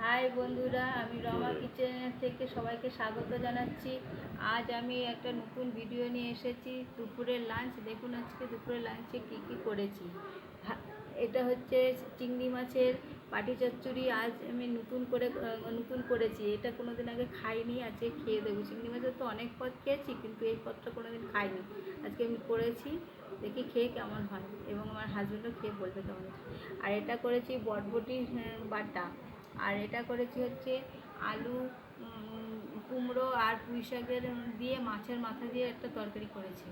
High বন্ধুরা, আমি Rama kitchen থেকে সবাইকে স্বাগত জানাচ্ছি। আজ আমি একটা নতুন ভিডিও নিয়ে এসেছি। দুপুরের লাঞ্চ দেখুন, আজকে দুপুরের লাঞ্চে কী কী করেছি। এটা হচ্ছে চিংড়ি মাছের পাটি চচ্চড়ি। আজ আমি নতুন করেছি। এটা কোনো দিন আগে খাইনি, আজকে খেয়ে দেবো। চিংড়ি মাছের তো অনেক পদ খেয়েছি, কিন্তু এই পদটা কোনো দিন খাইনি। আজকে আমি করেছি, দেখি খেয়ে কেমন হয়, এবং আমার হাজব্যান্ডও খেয়ে বলবে কেমন হয়েছে। আর এটা করেছি বটবটি বাটা। আর এটা করেছি হচ্ছে আলু, কুমড়ো আর পুঁই শাকের দিয়ে মাছের মাথা দিয়ে একটা তরকারি করেছি।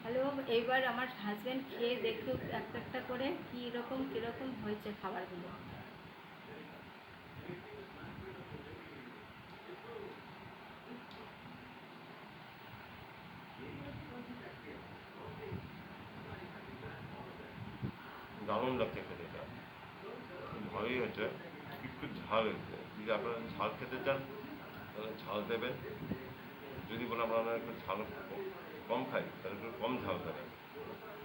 হ্যালো, এইবার আমার হাজব্যান্ড খেয়ে দেখুক একটা একটা করে কীরকম হয়েছে খাবারগুলো। দারুণ লাগছে খেতে, এটা ভালোই হয়েছে, একটু ঝাল হয়েছে। যদি আপনারা ঝাল খেতে চান তাহলে ঝাল দেবেন। যদি বলে আমরা একটু ঝাল কম খাই তাহলে একটু কম ঝাল দেবেন।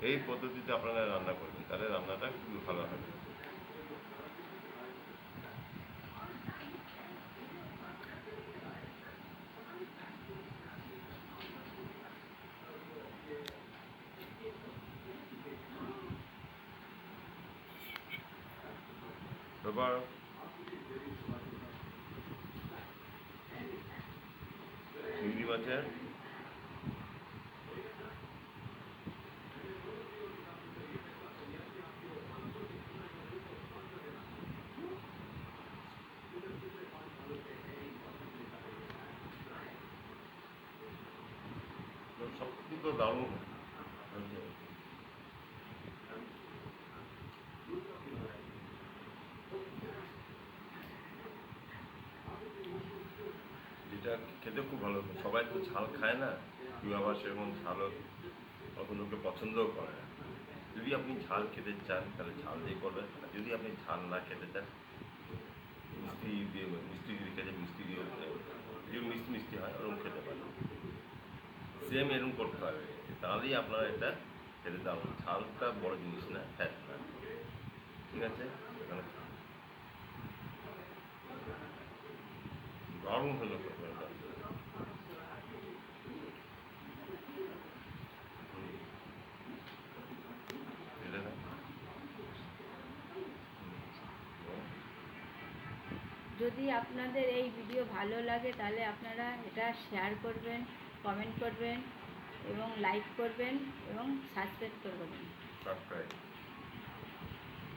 এই পদ্ধতিতে আপনারা রান্না করবেন, তাহলে রান্নাটা খুবই ভালো হবে। এবার চিংড়ি মাছের সব কিছু দারুণ হয়েছে। যেটা খেতে খুব ভালো, সবাই তো ঝাল খায় না, কেউ আবার সেরকম ঝালও অত লোকে পছন্দও করে না। যদি আপনি ঝাল খেতে চান তাহলে ঝাল দিয়ে করবেন, আর যদি আপনি ঝাল না খেতে চান মিষ্টি যদি খেতে মিষ্টি দিয়ে যেরকম মিষ্টি মিষ্টি হয় ওরকম খেতে পারেন। সেম এরকম করতে হবে, তাহলেই আপনার এটা খেতে দারুণ। ঝালটা বড় জিনিস না, ফ্যাট না। ঠিক আছে, এখানে দারুণ হলো এটা। যদি আপনাদের এই ভিডিও ভালো লাগে তাহলে আপনারা এটা শেয়ার করবেন, কমেন্ট করবেন এবং লাইক করবেন এবং সাবস্ক্রাইব করবেন।